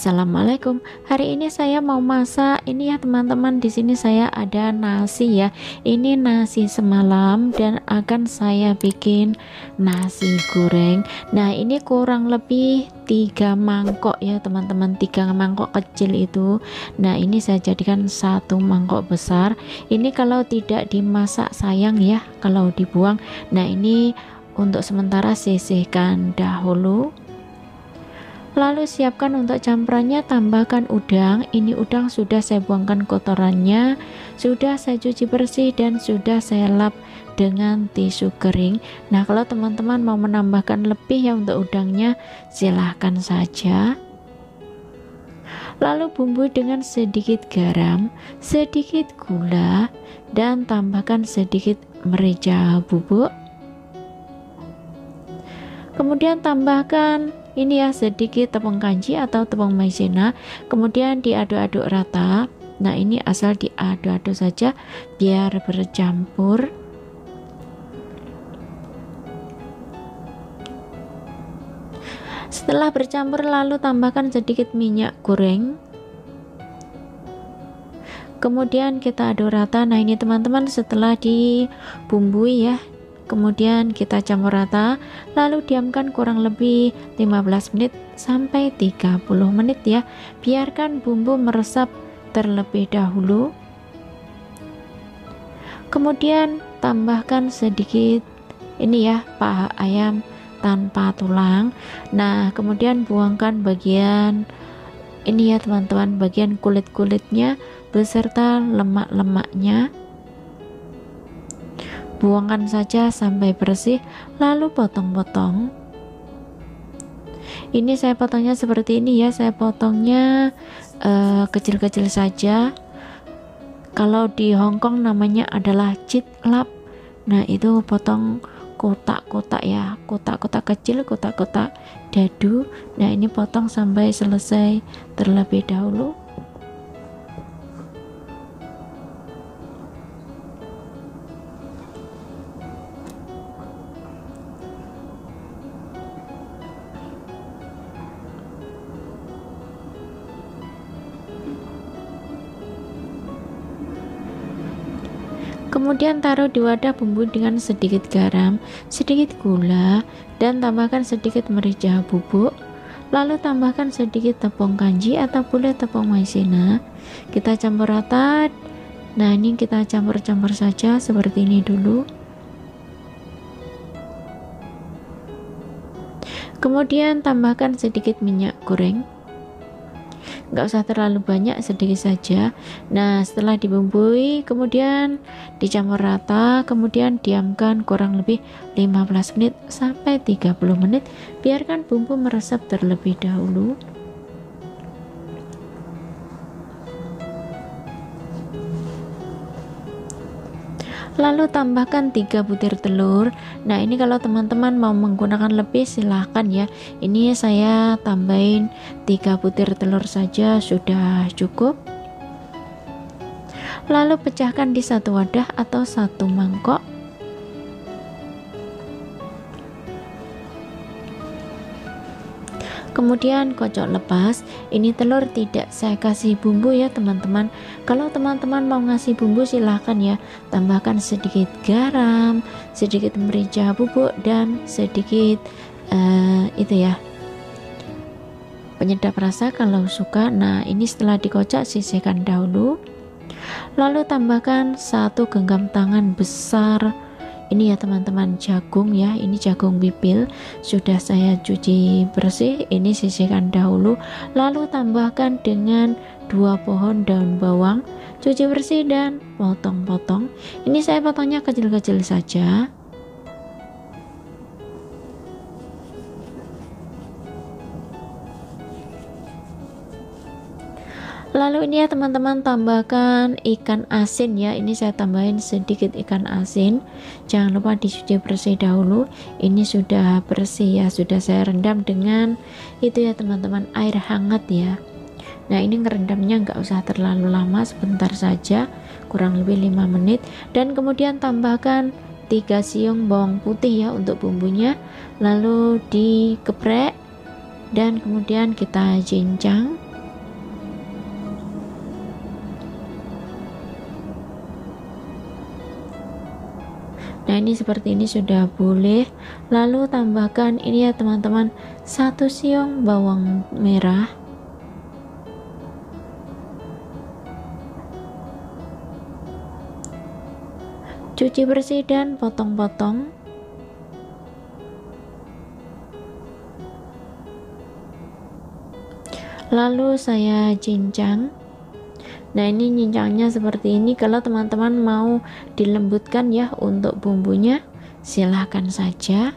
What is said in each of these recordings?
Assalamualaikum. Hari ini saya mau masak ini ya teman-teman. Di sini saya ada nasi ya. Ini nasi semalam dan akan saya bikin nasi goreng. Nah, ini kurang lebih 3 mangkok ya teman-teman, 3 mangkok kecil itu. Nah, ini saya jadikan 1 mangkok besar. Ini kalau tidak dimasak sayang ya kalau dibuang. Nah, ini untuk sementara sisihkan dahulu. Lalu siapkan untuk campurannya, tambahkan udang. Ini udang sudah saya buangkan kotorannya, sudah saya cuci bersih dan sudah saya lap dengan tisu kering. Nah, kalau teman-teman mau menambahkan lebih ya untuk udangnya, silahkan saja. Lalu bumbui dengan sedikit garam, sedikit gula, dan tambahkan sedikit merica bubuk. Kemudian tambahkan ini ya sedikit tepung kanji atau tepung maizena, kemudian diaduk-aduk rata. Nah, ini asal diaduk-aduk saja biar bercampur. Setelah bercampur lalu tambahkan sedikit minyak goreng, kemudian kita aduk rata. Nah, ini teman-teman setelah dibumbui ya, kemudian kita campur rata, lalu diamkan kurang lebih 15 menit sampai 30 menit ya. Biarkan bumbu meresap terlebih dahulu. Kemudian tambahkan sedikit ini ya paha ayam tanpa tulang. Nah, kemudian buangkan bagian ini ya teman-teman, bagian kulit-kulitnya beserta lemak-lemaknya. Buangkan saja sampai bersih, lalu potong-potong. Ini saya potongnya seperti ini ya, saya potongnya kecil-kecil saja. Kalau di Hongkong namanya adalah citlap. Nah, itu potong kotak-kotak ya, kotak-kotak kecil, kotak-kotak dadu. Nah, ini potong sampai selesai terlebih dahulu. Kemudian taruh di wadah bumbu dengan sedikit garam, sedikit gula, dan tambahkan sedikit merica bubuk. Lalu tambahkan sedikit tepung kanji atau boleh tepung maizena. Kita campur rata. Nah, ini kita campur-campur saja seperti ini dulu. Kemudian tambahkan sedikit minyak goreng. Nggak usah terlalu banyak, sedikit saja. Nah, setelah dibumbui kemudian dicampur rata, kemudian diamkan kurang lebih 15 menit sampai 30 menit. Biarkan bumbu meresap terlebih dahulu. Lalu tambahkan 3 butir telur. Nah, ini kalau teman-teman mau menggunakan lebih silahkan ya. Ini saya tambahin 3 butir telur saja sudah cukup. Lalu pecahkan di satu wadah atau satu mangkok. Kemudian kocok lepas. Ini telur tidak saya kasih bumbu ya teman-teman. Kalau teman-teman mau ngasih bumbu silahkan ya, tambahkan sedikit garam, sedikit merica bubuk, dan sedikit itu ya penyedap rasa kalau suka. Nah, ini setelah dikocok sisihkan dahulu. Lalu tambahkan 1 genggam tangan besar ini ya teman-teman, jagung ya, ini jagung pipil sudah saya cuci bersih. Ini sisihkan dahulu, lalu tambahkan dengan 2 pohon daun bawang, cuci bersih dan potong-potong. Ini saya potongnya kecil-kecil saja. Lalu ini ya teman-teman, tambahkan ikan asin ya. Ini saya tambahin sedikit ikan asin. Jangan lupa dicuci bersih dahulu. Ini sudah bersih ya, sudah saya rendam dengan itu ya teman-teman, air hangat ya. Nah, ini ngerendamnya nggak usah terlalu lama, sebentar saja, kurang lebih 5 menit. Dan kemudian tambahkan 3 siung bawang putih ya untuk bumbunya. Lalu dikeprek dan kemudian kita cincang. Nah ini seperti ini sudah boleh. Lalu tambahkan ini ya teman-teman, 1 siung bawang merah, cuci bersih dan potong-potong. Lalu saya cincang. Nah ini cincangnya seperti ini. Kalau teman-teman mau dilembutkan ya untuk bumbunya, silahkan saja.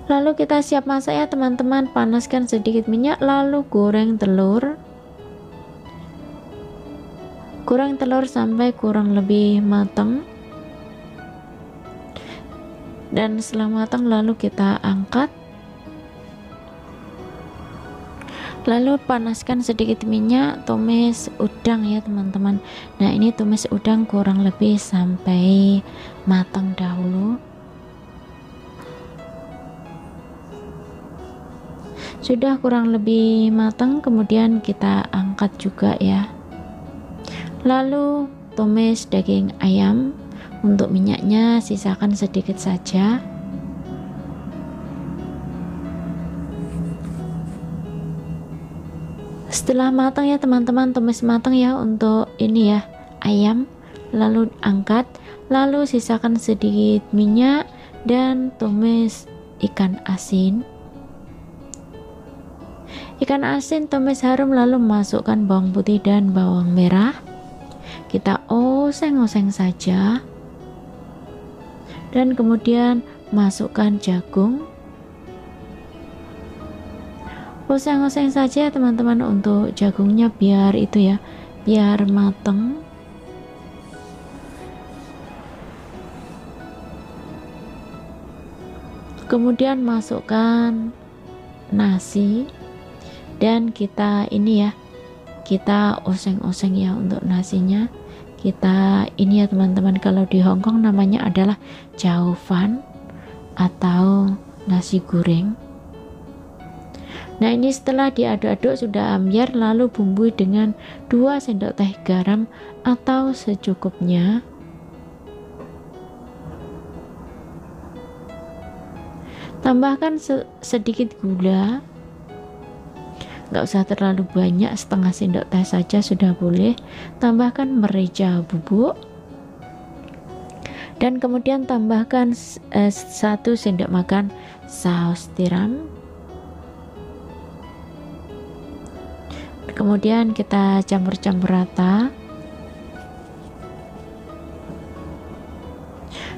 Lalu kita siap masak ya teman-teman. Panaskan sedikit minyak, lalu goreng telur. Goreng telur sampai kurang lebih matang. Dan setelah matang lalu kita angkat. Lalu panaskan sedikit minyak, tumis udang ya teman-teman. Nah ini tumis udang kurang lebih sampai matang dahulu. Sudah kurang lebih matang, kemudian kita angkat juga ya. Lalu tumis daging ayam. Untuk minyaknya sisakan sedikit saja. Setelah matang ya teman-teman, tumis matang ya untuk ini ya ayam, lalu angkat, lalu sisakan sedikit minyak dan tumis ikan asin. Ikan asin tumis harum, lalu masukkan bawang putih dan bawang merah. Kita oseng-oseng saja. Dan kemudian masukkan jagung. Oseng-oseng saja teman-teman untuk jagungnya biar itu ya, biar mateng. Kemudian masukkan nasi dan kita ini ya, kita oseng-oseng ya untuk nasinya. Kita ini ya teman-teman, kalau di Hongkong namanya adalah Chao Fan atau nasi goreng. Nah ini setelah diaduk-aduk sudah ambyar, lalu bumbui dengan 2 sendok teh garam atau secukupnya. Tambahkan sedikit gula, nggak usah terlalu banyak, setengah sendok teh saja sudah boleh. Tambahkan merica bubuk dan kemudian tambahkan 1 sendok makan saus tiram. Kemudian kita campur-campur rata.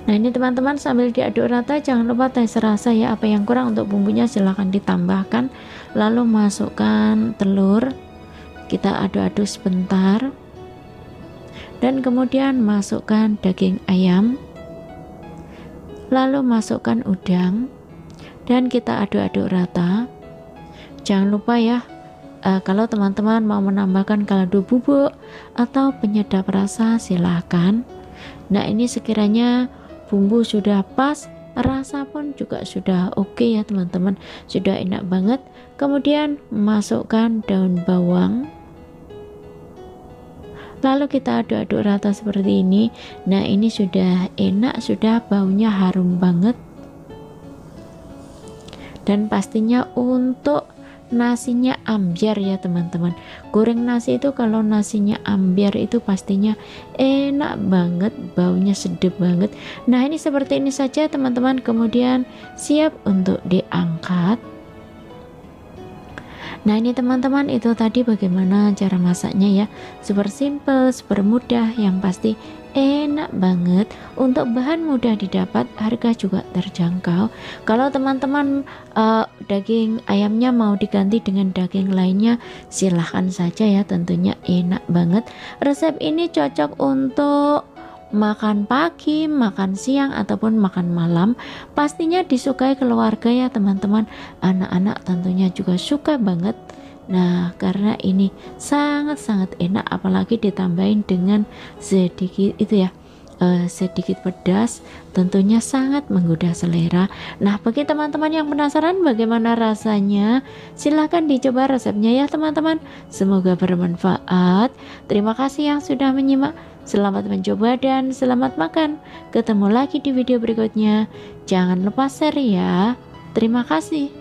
Nah ini teman-teman, sambil diaduk rata jangan lupa teh serasa ya, apa yang kurang untuk bumbunya silahkan ditambahkan. Lalu masukkan telur, kita aduk-aduk sebentar, dan kemudian masukkan daging ayam, lalu masukkan udang dan kita aduk-aduk rata. Jangan lupa ya, kalau teman-teman mau menambahkan kaldu bubuk atau penyedap rasa silahkan. Nah ini sekiranya bumbu sudah pas, rasa pun juga sudah oke ya teman-teman, sudah enak banget. Kemudian masukkan daun bawang, lalu kita aduk-aduk rata seperti ini. Nah ini sudah enak, sudah baunya harum banget. Dan pastinya untuk nasinya ambyar ya teman-teman. Goreng nasi itu kalau nasinya ambyar itu pastinya enak banget, baunya sedap banget. Nah ini seperti ini saja teman-teman, kemudian siap untuk diangkat. Nah ini teman-teman, itu tadi bagaimana cara masaknya ya, super simple, super mudah, yang pasti enak banget. Untuk bahan mudah didapat, harga juga terjangkau. Kalau teman-teman daging ayamnya mau diganti dengan daging lainnya, silahkan saja ya, tentunya enak banget. Resep ini cocok untuk makan pagi, makan siang, ataupun makan malam. Pastinya disukai keluarga ya teman-teman. Anak-anak tentunya juga suka banget. Nah karena ini sangat-sangat enak, apalagi ditambahin dengan sedikit itu ya, sedikit pedas, tentunya sangat menggoda selera. Nah bagi teman-teman yang penasaran bagaimana rasanya, silahkan dicoba resepnya ya teman-teman. Semoga bermanfaat. Terima kasih yang sudah menyimak. Selamat mencoba dan selamat makan. Ketemu lagi di video berikutnya. Jangan lupa share ya. Terima kasih.